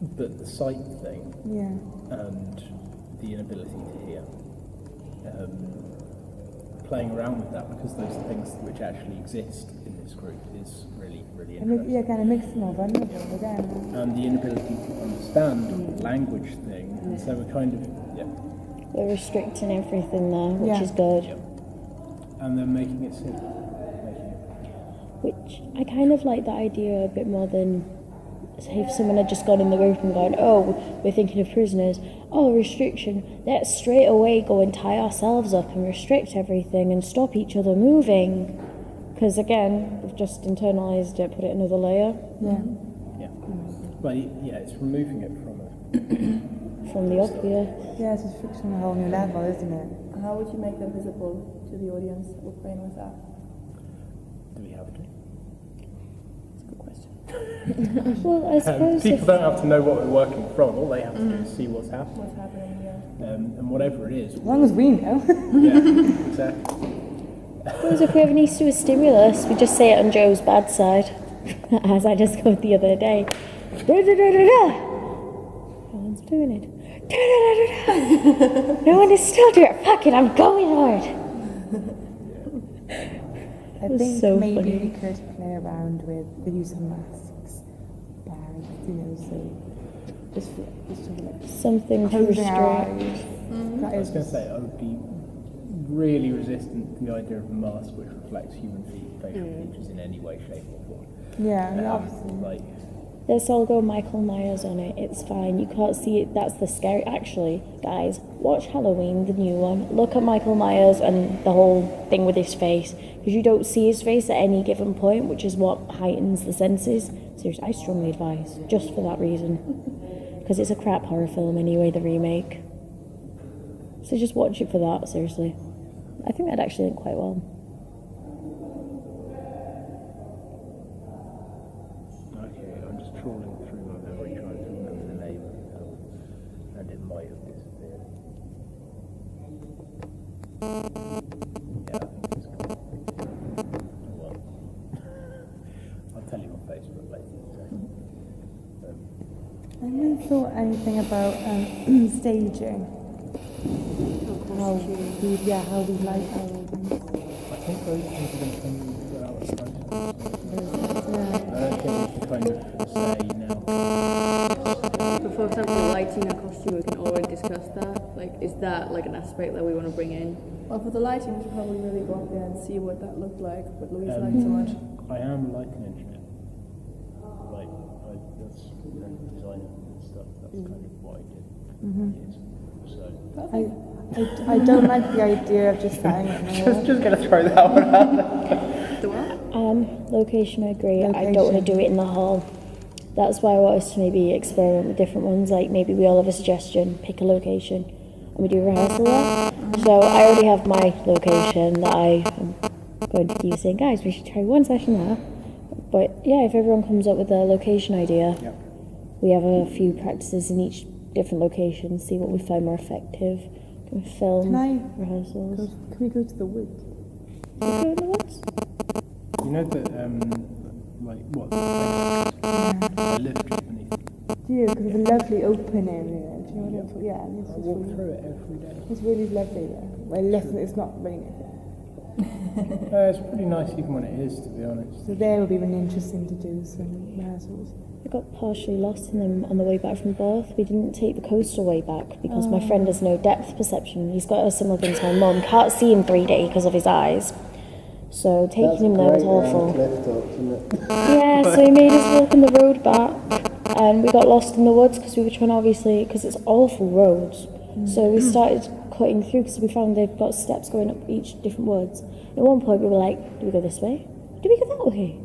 But the sight thing and the inability to hear, playing around with that, because those are things which actually exist in this group, is really, really interesting. Kind of makes them more vulnerable again. And the inability to understand the language thing, and so we're kind of, We're restricting everything there, which is good. And then making it simple. Which, I kind of like that idea a bit more than, say, if someone had just gone in the group and gone, oh, we're thinking of prisoners, oh, restriction, let's straight away go and tie ourselves up and restrict everything and stop each other moving. Because again, we've just internalised it, put it another layer. Yeah. But it's removing it from it. From the obvious. Yeah, it's just fixing a whole new level, isn't it? And how would you make them visible to the audience that we're playing with that? Do we have to? That's a good question. Well, I suppose people don't have to know what we're working from. All they have to do is see what's happening. What's happening, and whatever it is. As long as we know. Yeah, exactly. I suppose if we ever need to do a stimulus, we just say it on Joe's bad side, as I discovered the other day. No one's doing it. No one is still doing it. Fuck it, I'm going hard. I think so maybe funny. we could play around with the use of masks, bags, so just like something to closing our restrict. eyes. I was going to say, I would be really resistant to the idea of a mask which reflects human facial features in any way, shape or form. Obviously. Let's all go Michael Myers on it. It's fine. You can't see it. That's the scary. Actually, guys, watch Halloween, the new one. Look at Michael Myers and the whole thing with his face, because you don't see his face at any given point, which is what heightens the senses. Seriously, I strongly advise, just for that reason, because it's a crap horror film anyway, the remake. So just watch it for that. Seriously, I think that actually went quite well. Trawling through my memory trying to remember the name of the film, and it might have disappeared. Yeah, I think it's gone. Well, I'll tell you on Facebook later. I haven't thought anything about staging. How we like our things. I think those things are going to come out at some time. I don't think we can kind of say now. But for example, lighting a costume, we can already discuss that. Like, is that like an aspect that we want to bring in? Well, for the lighting, we should probably really go up there and see what that looked like, but Louise liked so much. I am a lighting engineer. That's design and stuff. That's kind of what I did for years. So I don't like the idea of just saying it now. just gonna throw that one out. The what? Location, I agree. I don't want to do it in the hall. That's why I want us to maybe experiment with different ones. Like maybe we all have a suggestion, pick a location, and we do rehearsal there. So I already have my location that I am going to use. Saying, guys, we should try one session there. But yeah, if everyone comes up with a location idea, we have a few practices in each different location. See what we find more effective. Can we film rehearsals? Can we go to the woods? Can we go in the woods? You know that, like, what? I live just beneath it. Do you? Because it's a lovely open area. Do you know what I'm talking? Yeah, I walk through it every day. it's really lovely there. Well, listen, it's not raining. It's pretty nice even when it is, to be honest. So there will be really interesting to do some rehearsals. I got partially lost in them on the way back from Bath. We didn't take the coastal way back because my friend has no depth perception. He's got a similar thing to my mum. Can't see in 3D because of his eyes. So taking him there was awful. Yeah, so he made us walk on the road back, and we got lost in the woods because we were trying to obviously, because it's awful roads. So we started cutting through because we found they've got steps going up each different woods. At one point we were like, do we go this way? Do we go that way?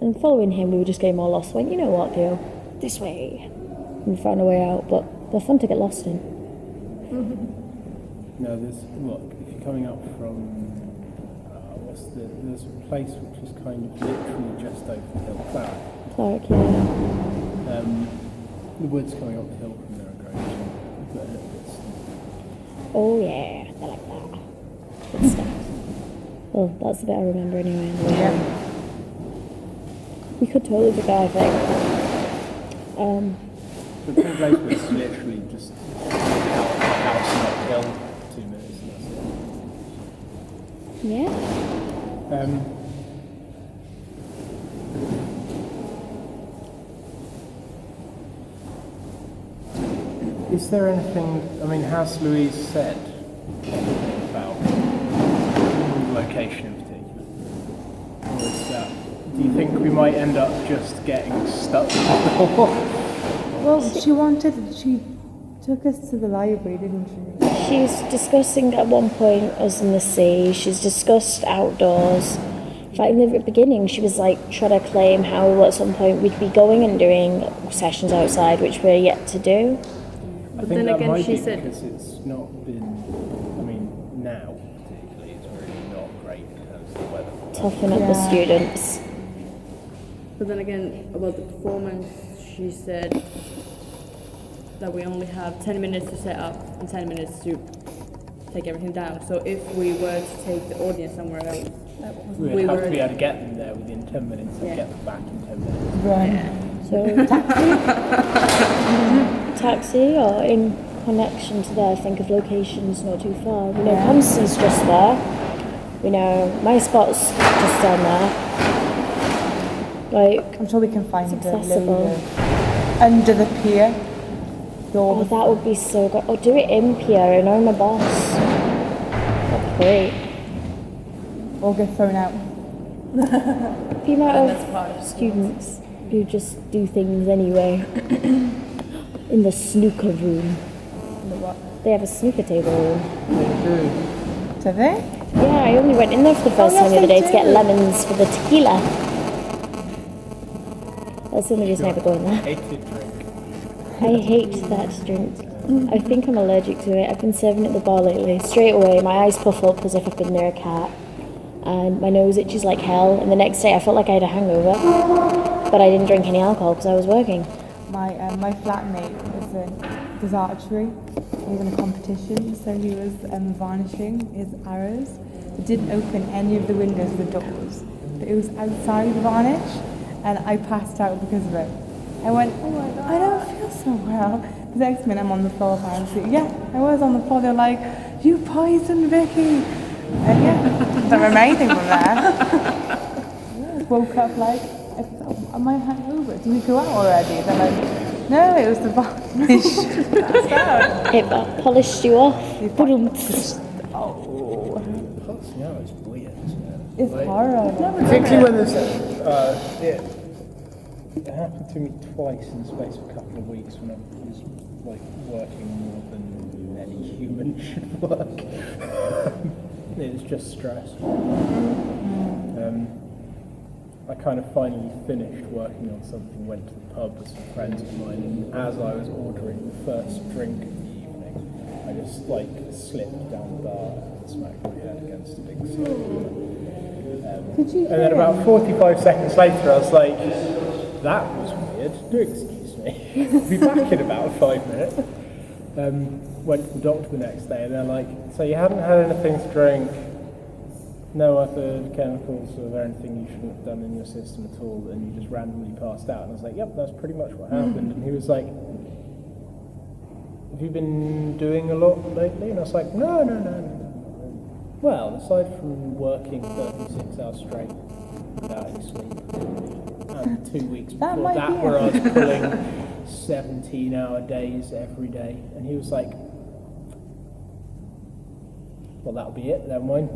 And following him we were just getting more lost. Went, you know what, Theo? This way. And we found a way out, but they're fun to get lost in. No, if you're coming up from, there's a place which is kind of literally just over the hill, Clark, yeah. The woods coming up the hill from there are great, but a little bit steep. Oh yeah, I like that. Good stuff. Well, that's the bit I remember anyway. We could totally do that, I think. The full place was literally just out of the house and uphill 2 minutes. And Yeah. that's it. Is there anything? I mean, has Louise said anything about the location in particular, or is that? Do you think we might end up just getting stuck? Well, she took us to the library, didn't she? She's discussing at one point us in the sea. She's discussed outdoors. In fact, in the beginning, she was like trying to claim how at some point we'd be going and doing sessions outside, which we're yet to do. I But think then that again, might she be said- because it's not been. I mean, now particularly, it's really not great in terms of the weather. Toughen up the students. But then again, about the performance, she said that we only have 10 minutes to set up and 10 minutes to take everything down. So if we were to take the audience somewhere else, We'd we have were- to be able to get them there within 10 minutes and Yeah. get them back in 10 minutes. Right. So taxi or in connection to there, think of locations not too far. We know Yeah. Constance's just there. We know my spot's just down there. Like, I'm sure we can find It's a accessible. loader under the pier. oh, that would be so good. Oh, do it in Pier and I'm a boss. That'd be great. Or get thrown out. The amount of students who just do things anyway. In the snooker room. They have a snooker table room. Do they? Yeah, I only went in there for the first yes, time the other they day to get do. lemons for the tequila. That's the only reason I ever go in there. Hated drink. I hate that drink. I think I'm allergic to it. I've been serving it at the bar lately. Straight away, my eyes puff up as if I've been near a cat. And my nose itches like hell. And the next day, I felt like I had a hangover. But I didn't drink any alcohol because I was working. My flatmate does archery. He was in a competition, so he was varnishing his arrows. It didn't open any of the windows or the doors, but it was outside the varnish, and I passed out because of it. I went, oh my God, I don't feel so well. The next minute I'm on the floor, apparently. Yeah, I was on the floor. They're like, you poisoned Vicky. And yeah, don't remember anything from that. Woke up like, am I hungover? Did we go out already? They're like, no, it was the varnish. Passed out. It polished you off. Boom. Oh, Passing out is weird. it's horrible. Particularly when there's it happened to me twice in the space of a couple of weeks when I was like working more than any human should work. It was just stress. I kind of finally finished working on something, went to the pub with some friends of mine, and as I was ordering the first drink of the evening, I just like slipped down the bar and smacked my head against a big stone. And then about 45 seconds later, I was like, that was weird. Do excuse me. I'll be back in about 5 minutes. Went to the doctor the next day, and they're like, so you hadn't had anything to drink, no other chemicals or anything you shouldn't have done in your system at all, and you just randomly passed out. And I was like, yep, that's pretty much what happened. And he was like, have you been doing a lot lately? And I was like, no. Well, aside from working 36 hours straight without any sleep, and 2 weeks That before might that be where it. I was pulling 17-hour days every day, and he was like, well, that'll be it, never mind.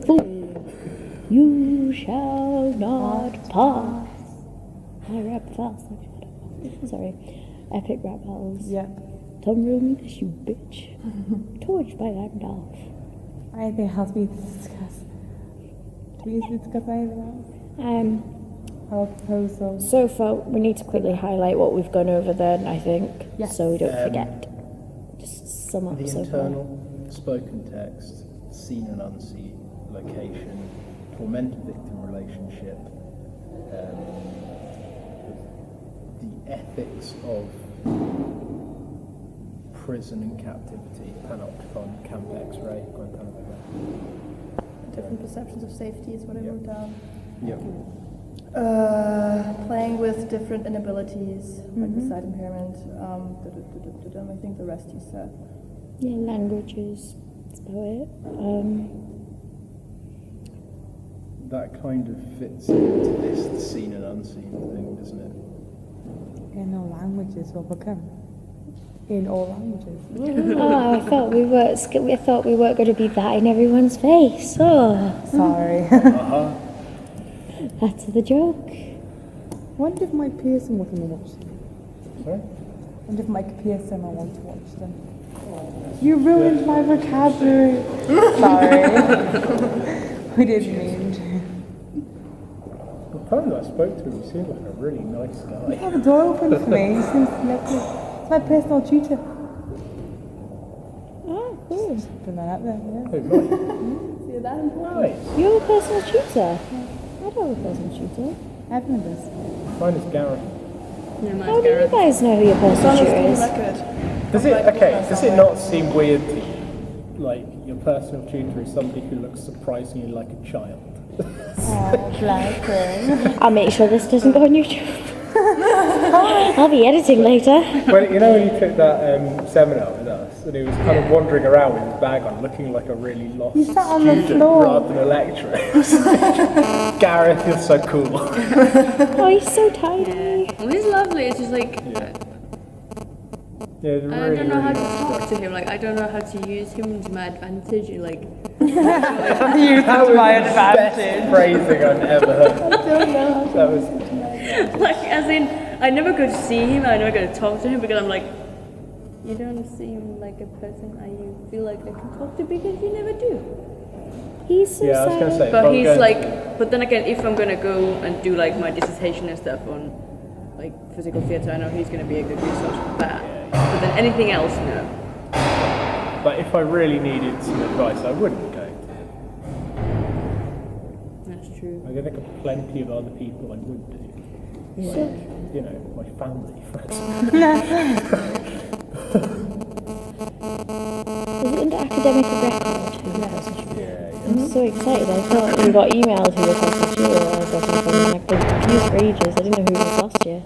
Fool. You shall not pass. I rap fast. Sorry. Epic rap battles. Yeah. Tom room this, you bitch. Torch by Gandalf. Anything else we need to discuss? Do we need to discuss anything else? Our proposal. So far, we need to quickly highlight what we've gone over then, I think, Yes. so we don't forget. Just sum up The so internal, spoken text, seen and unseen, location, tormentor victim relationship, the ethics of prison and captivity, panopticon, camp X-ray, Guantanamo. Different perceptions of safety is what I wrote down. Yep. playing with different inabilities, like the sight impairment. I think the rest you said. Yeah, languages. That's about it. That kind of fits into this seen and unseen thing, doesn't it? In all languages will become. In all languages. Oh, I thought we weren't going to be that in everyone's face. Oh, Sorry. that's the joke. Wonder if Mike Pearson would want to watch them. Sorry? Wonder if Mike Pearson will want to watch them. You ruined my vocabulary. Sorry. We didn't mean to. The time that I spoke to him, he seemed like a really nice You guy. have a door open for me. He seems lovely. It's my personal tutor. Oh, cool. Put that out there, yeah. Oh, right. See that important? Nice. You're a personal tutor? I don't have a personal tutor. Everyone does. Mine is Gareth. Yeah, mine's How do you Gareth. guys know who your It's personal on the tutor school is? record. Does it not seem weird to you? Like, your personal tutor is somebody who looks surprisingly like a child. Oh, bless him. I'll make sure this doesn't go on YouTube. I'll be editing later. Well, you know when he took that seminar with us, and he was kind of wandering around with his bag on, looking like a really lost He sat on the student floor. rather than a lecturer. Gareth, you're so cool. Oh, he's so tiny. Well, he's lovely. It's just like Yeah, really, I don't know how to really talk to him. Like I don't know how to use him to my advantage. Like You That was my the best advantage. phrasing I've ever heard. I don't know how to That was like as in I never go to see him. I never go to talk to him because I'm like, you don't seem like a person I feel like I can talk to because you never do. He's so yeah. I was gonna sad. say, But if I'm he's going- like, but then again, if I'm gonna go and do like my dissertation and stuff on like physical theatre, I know he's gonna be a good resource for that. But then anything else, no. But if I really needed some advice, I wouldn't go. That's true. I can think of plenty of other people I would do. Like, you know, my family, for example. Is it under academic record? I'm so excited. I thought we got emailed who was last year. I got something and I've been confused for ages. I didn't know who was last year.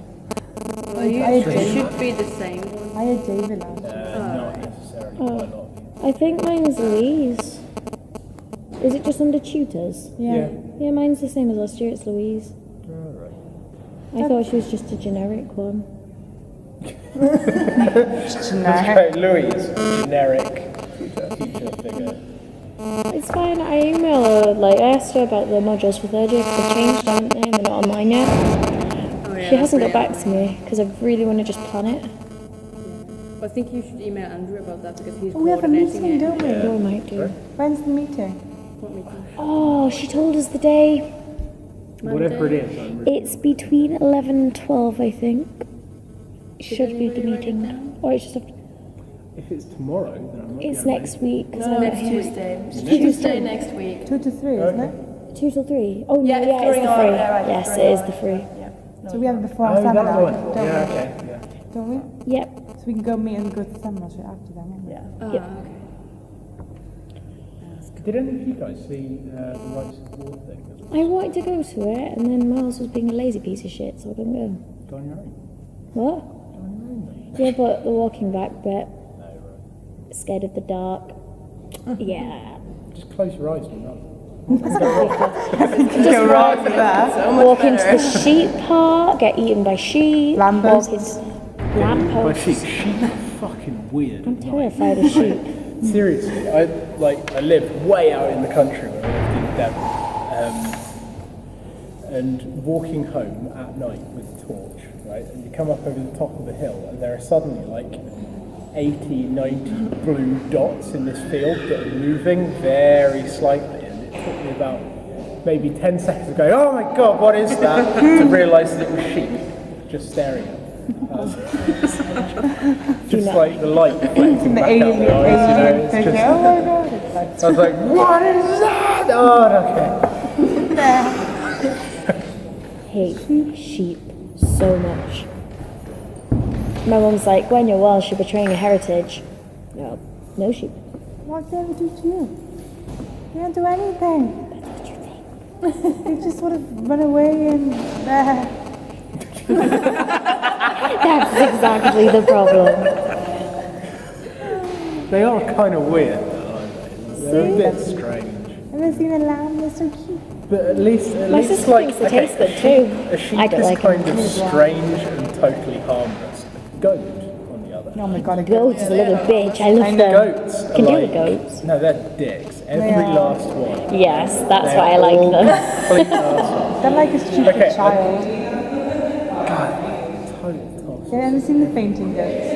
Well, I you had it David. should be the same one. I had David last year. Not necessarily quite a lot of people. I think mine's Louise. Is it just under tutors? Yeah. Yeah, mine's the same as last year. It's Louise. Alright. I thought she was just a generic one. Generic. Okay, Louise, generic teacher figure. It's fine. I emailed her. Like I asked her about the modules for third year because they changed, haven't they? And they're not online yet. Oh, yeah, She hasn't got that's back to me because I really want to just plan it. I think you should email Andrew about that because he's Oh, we have a coordinating meeting, it. don't we? Oh, I might do. When's the meeting? What meeting? Oh, she told us the day. Whatever it is, I'm really It's between 11 and 12, I think. Should be the anybody write it meeting. Or it's just after. if it's tomorrow, then I'm not It's gonna next week. 'cause No, I'm next not here. Tuesday. Tuesday next week. 2 to 3, isn't it? 2 till 3. Oh, no, Yeah, yeah, it's it's during the our- free. yeah, right, Yes, during it is our- the free. Yeah. So we have it before Oh, our that's seminar, the one. don't Yeah, we? okay, yeah. Don't we? Yep. So we can go meet and go to the seminar straight after them, won't we? Yeah. Oh, Yep. okay. Did any of you guys see the Rights of War thing? I wanted to go to it, and then Miles was being a lazy piece of shit, so I didn't go. Go on your own. What? Go on your own, mate. Yeah, but the walking back bit, No, right. scared of the dark. Yeah. Just close your eyes and run. Just go right to there. Walk into the sheep park, get eaten by sheep. Lampposts. Walk into My lampposts. sheep are fucking weird. I'm at night. terrified of sheep. Seriously, I lived way out in the country when I lived in Devon, and walking home at night with a torch, right, and you come up over the top of the hill, and there are suddenly like 80, 90 blue dots in this field that are moving very slightly, and it took me about maybe 10 seconds to go, oh my god, what is that, to realise that it was sheep just staring at me. Just like the light reflecting The back out the eyes, you know, it's picture. just, Oh my god. It's like, I was like, what is that? Oh, okay. Hate sheep so much. My mum's like, Gwen, you're Welsh, you're betraying your heritage. No, no sheep. what did they ever do to you? They don't do anything. That's what you think. They just sort of run away and That's exactly the problem. They are kind of weird, though, aren't they? They're a bit strange. Ever seen a lamb? They're so cute. But at least My sister like, thinks they taste good too. A sheep I don't is like kind them. of strange and totally harmless. A goat, on the other hand. Oh my god, a Goats is a little bitch. I love them. Goats are Can do like, with goats. No, they're dicks. Every are. last one. Yes, that's They're why I like all them. complete arseholes. They're like a stupid Okay, child. Total toss. You ever seen the fainting goats?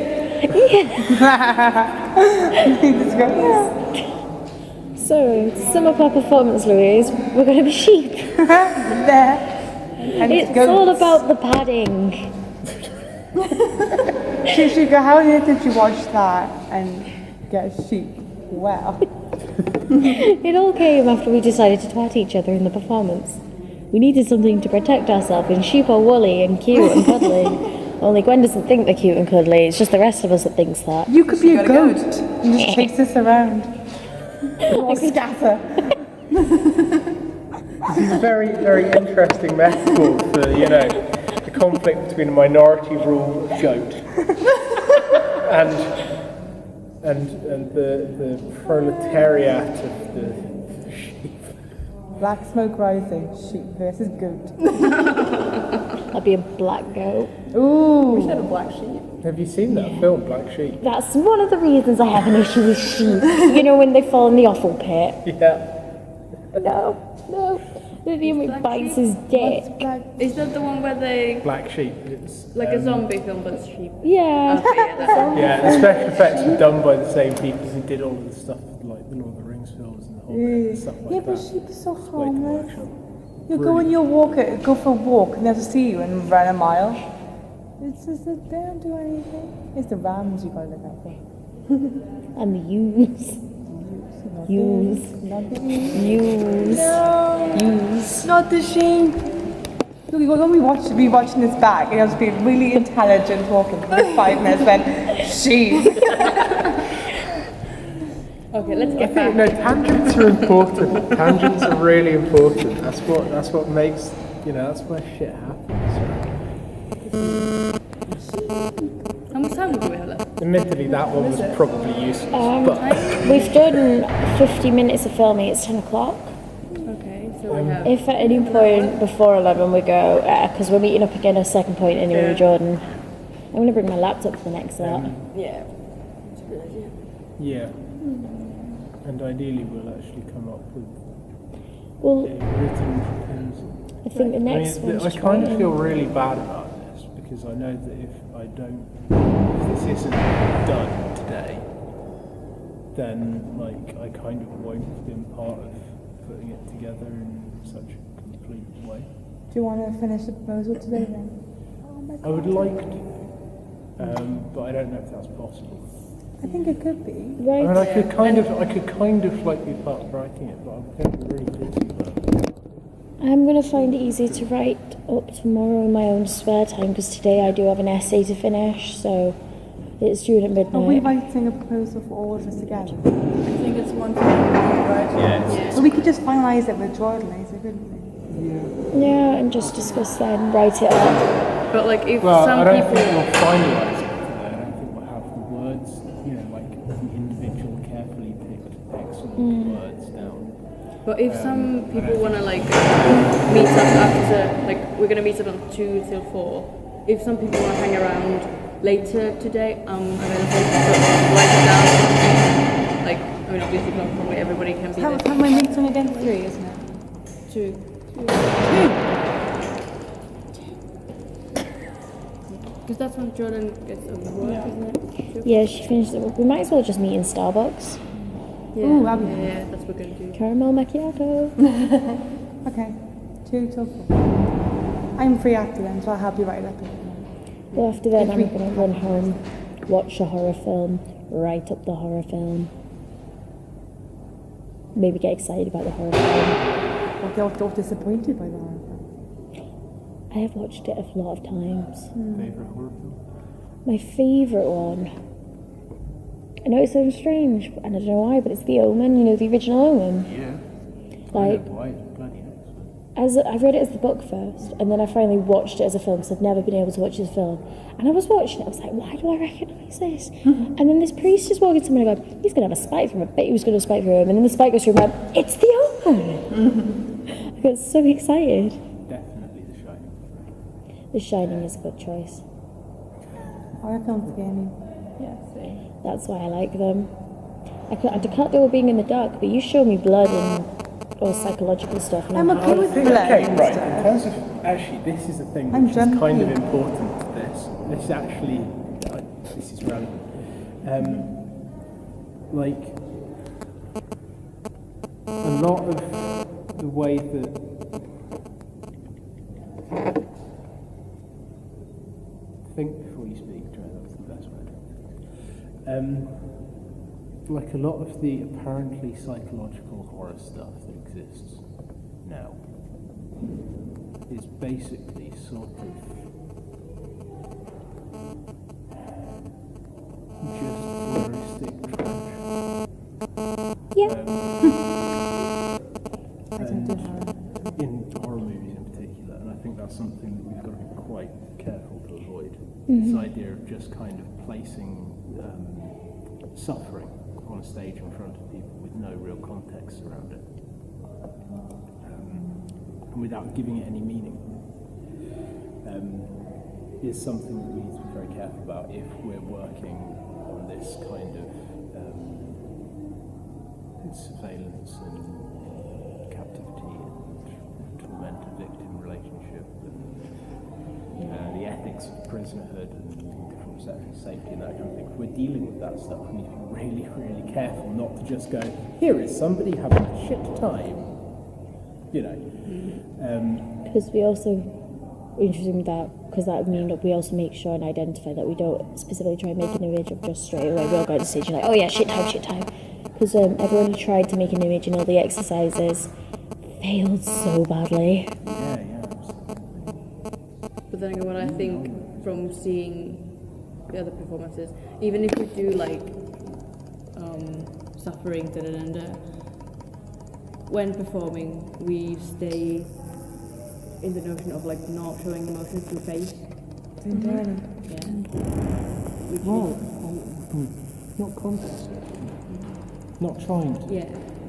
These goats? So, to sum up our performance, Louise, we're going to be sheep. There. And It's goats. all about the padding. Shuka, how did you watch that and get a sheep? Wow. It all came after we decided to twat each other in the performance. We needed something to protect ourselves, and sheep are woolly and cute and cuddly. Only Gwen doesn't think they're cute and cuddly, it's just the rest of us that thinks that. You could be a goat and just chase us around. Or scatter. This is a very, very interesting metaphor for, the conflict between a minority rule of goat and the proletariat of the sheep. Black smoke rising, sheep versus goat. I'd be a black goat. Ooh. We should have a black sheep. Have you seen that film, Black Sheep? That's one of the reasons I have an issue with sheep. You know when they fall in the offal pit? Yeah. No. The only bites his dick. Is that the one where they Black Sheep. It's like a zombie film but it's sheep? Yeah. Okay, yeah, that's one. Yeah, the special effects were done by the same people who did all of the stuff like the Lord of the Rings films and the Hobbit and stuff like Yeah, that. but sheep are so Way to harmless. workshop. You go on your walk, go for a walk, and they'll just see you and run a mile. It's just that they don't do anything. It's the rams you gotta look out for. And the ewes. Ewes. Not the ewes. Ewes. No. Ewes. Not the sheep. Look, you're going to be watching this back, and you'll just be really intelligent talking for like 5 minutes, then sheep. Okay, let's I get think back. tangents are important. Tangents are really important. That's what makes that's where shit happens. How much time do we have left? Admittedly, that one was probably useless, but We've done 50 minutes of filming, it's 10 o'clock. Okay, so we have If at any point before 11 we go, because we're meeting up again at a second point anyway with Jordan. I'm going to bring my laptop for the next lot. yeah. That's a good idea. yeah. And ideally, we'll actually come up with Well, a written proposal. I think the next I one's kind of trying. feel really bad about this because I know that if this isn't done today, then I kind of won't have been part of putting it together in such a complete way. Do you want to finish the proposal today then? Oh my I god. would like to, but I don't know if that's possible. I think it could be. I Right. mean, I could kind of like be part of writing it, but I'm going to be really busy about it. I'm going to find it easier to write up tomorrow in my own spare time because today I do have an essay to finish, so it's due at midnight. Are we writing a proposal for all of us together? I think it's one time, right? Yeah. So we could just finalise it with Jordan later, couldn't we? Yeah, and just discuss that and write it up. But like if Well, some I don't people think we'll finalise it today. I don't think we'll have the words, like the individual carefully picked excellent words down. But if some people want to like meet up after, like we're gonna meet up on 2 till 4. If some people want to hang around later today, I'm available to write it down. Like, I mean, obviously not probably everybody can be How there. am I meeting again? 3, isn't it? 2. Because that's when Jordan gets over work, isn't it? Yeah, she finished it. We might as well just meet in Starbucks. Yeah, Ooh, that'd be yeah, that's what we're gonna do. Caramel macchiato. Okay. 2 till 4. I'm free after then, so I'll help you write it up. Well, after that, I'm going to run home, watch a horror film, write up the horror film. Maybe get excited about the horror film. Or feel disappointed by that. I have watched it a lot of times. Favourite horror film? My favourite one. I know it sounds strange, and I don't know why, but it's The Omen. You know the original Omen. Yeah. Like, Why? It's bloody excellent. I read it as the book first, and then I finally watched it as a film because I've never been able to watch this film. And I was watching it, I was like, why do I recognise this? And then this priest is walking to me and I go, he's going to have a spike through him. I bet he was going to spike through him. And then the spike goes through him, and I'm, it's the omen! I got so excited. Definitely The Shining. The Shining is a good choice. Horror films scare me. Yeah, same. That's why I like them. I can't deal with being in the dark, but you show me blood and or psychological stuff. And I'm okay with blood. Okay, and right. stuff. In terms of actually, this is the thing I'm which is kind of jumpy. important to this. This is actually, this is relevant. Like a lot of the way that think before you speak, Joe. That's the best way. Like a lot of the apparently psychological horror stuff that exists now is basically sort of just voyeuristic trash. Yeah. And in horror movies in particular, and I think that's something that we've got to be quite careful to avoid. This idea of just kind of placing suffering on a stage in front of people with no real context around it, and without giving it any meaning, is something that we need to be very careful about if we're working on this kind of surveillance and captivity and torment of victim relationship and the ethics of prisonerhood and different perceptions of safety and that kind of thing. If we're dealing with that stuff, we need to be really, really careful not to just go, here is somebody having a shit time, you know. Because we also, interesting that, because that would mean that we also make sure and identify that we don't specifically try and make an image of just straight away. We'll go to stage and like, oh yeah, shit time. Because everyone who tried to make an image in all the exercises failed so badly. Yeah, absolutely. But then again, what I think from seeing the other performances, even if we do like suffering, when performing, we stay in the notion of like not showing emotion through face. Entirely. Yeah. Not contest. Not trying to. Yeah.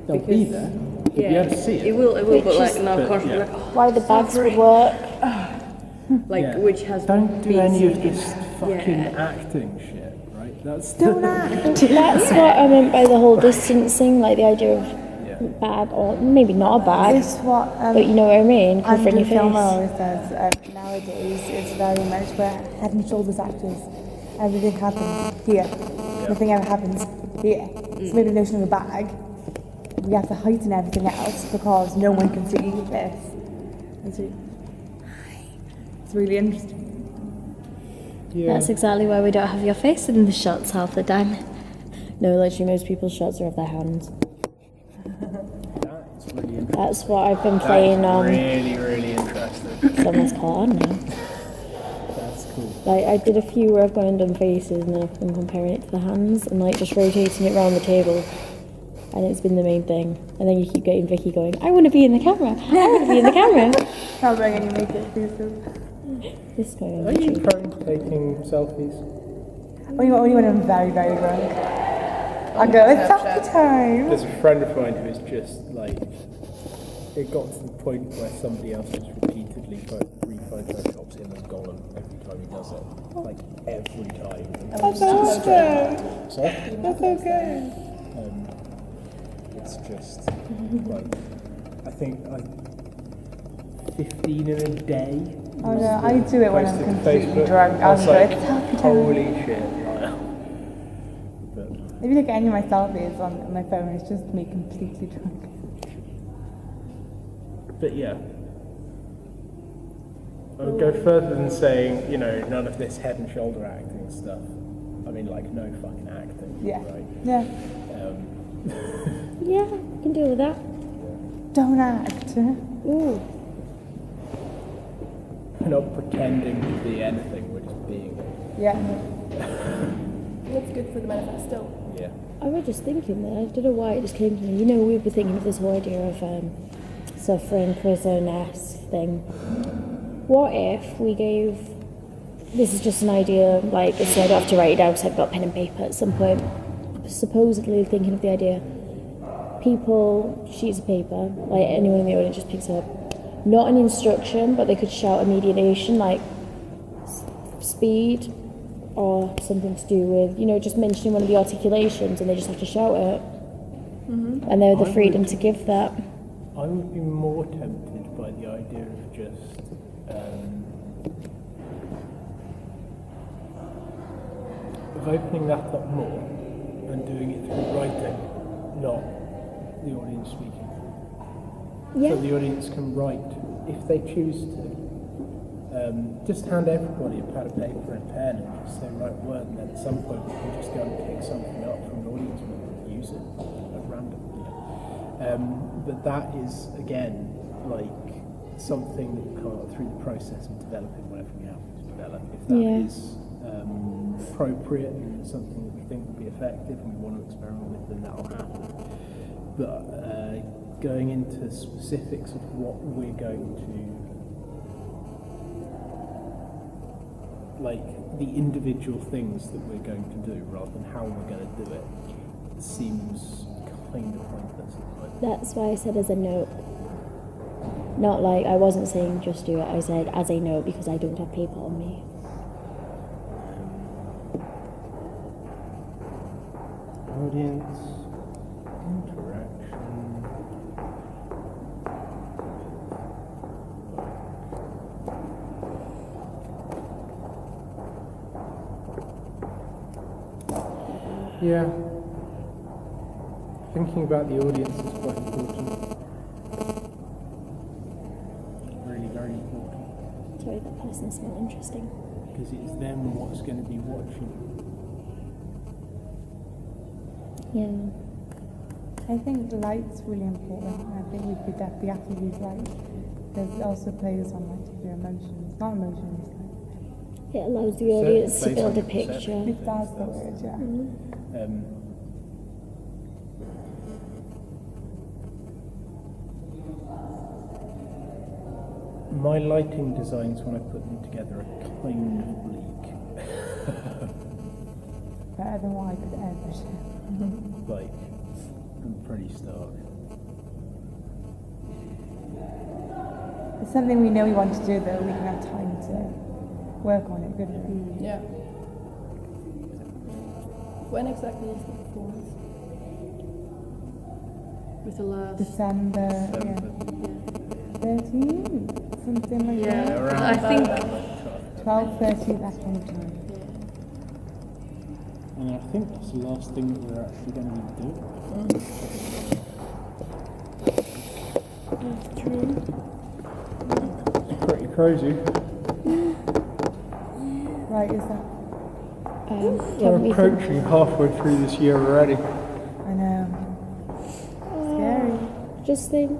They'll be there. You'll be able to see it. It will, but like no But, conscious, yeah. like, Why the bags would work. like Yeah. which has Don't do been any of seen this in- fucking yeah. acting shit, right? That's Don't act. That's what I meant by the whole distancing, like the idea of Yeah. bag, or maybe not a bag, It's what but you know what I mean? Covering Andrew your face. Filmer always says. Nowadays, it's very much where head and shoulders actors. Everything happens here. Nothing ever happens here. It's maybe the notion of a bag. We have to heighten everything else because no one can see this. It's really interesting. Yeah. That's exactly why we don't have your face in the shots half the time. No, literally most people's shots are of their hands. That's really interesting. That's what I've been playing on. Really, really interesting. Someone's caught on now. That's cool. Like I did a few where I've gone and done faces and then I've been comparing it to the hands and like just rotating it around the table. And it's been the main thing. And then you keep getting Vicky going, I want to be in the camera. I want to be in the camera. Can't bring any makeup for yourself. This guy on Are you YouTube. prone to taking selfies? Only when I'm very, very drunk. I go, it's selfie time. There's a friend of mine who is just like, it got to the point where somebody else just repeatedly re-photoshops him as Gollum every time he does it. Like every time. That's okay. Sorry? That's okay. It's just like, I think 15 in a day. Oh no, I do it when I'm Posted to completely Facebook. drunk. I was I'm like, good. Selfie time. holy shit. But If you look at any of my selfies on my phone, it's just me completely drunk. But yeah, I would go further than saying, none of this head and shoulder acting stuff. I mean, like, no fucking acting. Yeah. Right? Yeah. Yeah, I can deal with that. Don't act. Ooh. We're not pretending to be anything, we're just being it. Yeah. That's good for the manifesto. Yeah. I was just thinking that, I don't know why it just came to me. We were thinking of this whole idea of suffering prison-esque thing. What if we gave, this is just an idea, like, so I don't have to write it down because I've got pen and paper at some point, supposedly thinking of the idea, people, sheets of paper, like anyone in the audience just picks it up, not an instruction, but they could shout a mediation, like speed, or something to do with, you know, just mentioning one of the articulations, and they just have to shout it. And they have the freedom to give that. I would be more tempted by the idea of just of opening that up more and doing it through writing, not the audience speaking. Yeah. So the audience can write if they choose to. Just hand everybody a pad of paper and pen and just say write a word, and then at some point we can just go and pick something up from the audience and use it at random. But that is again like something that will come up through the process of developing whatever we have to develop. If that is appropriate and something that we think will be effective and we want to experiment with, then that will happen. But going into specifics of what we're going to, like the individual things that we're going to do rather than how we're going to do it, seems kind of pointless. That's why I said as a note. Not like, I wasn't saying just do it, I said as a note because I don't have paper on me. Audience interaction. Yeah. Thinking about the audience is quite important. Really, very important. Sorry, that person smelled interesting. Because it's them what's going to be watching. Yeah. I think light's really important. I think we could definitely have to use light. Because it also plays on like your emotions. Not emotions. It allows the audience to build a picture. It does the word, yeah. My lighting designs, when I put them together, are kind of bleak. Better than what I could ever do. Like, I'm pretty stark. It's something we know we want to do, though. We can have time to work on it, couldn't we? Yeah. When exactly is the performance? With the last. December, yeah. 13? Something like Yeah, that. I think. 12:30, that kind of time. And I think that's the last thing that we're actually going to be doing. That's true. It's pretty crazy. Right, is that? We're approaching halfway through this year already. I know. Scary. Just think,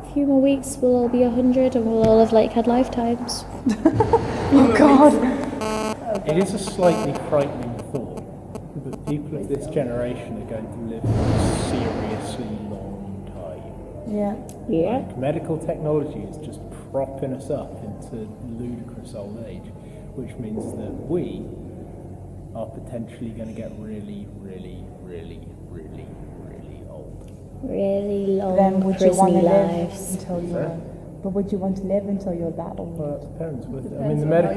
a few more weeks we'll all be 100 and we'll all have like had lifetimes. Oh God. It is a slightly frightening thought, but people of this generation are going to live for a seriously long time. Yeah. Yeah. Like, medical technology is just propping us up into ludicrous old age, which means that we are potentially going to get really, really, really, really, really old. Really long, Then would you want to grisly live lives. until you're? But would you want to live until you're that old? Well, that depends. I mean, Depends the on medical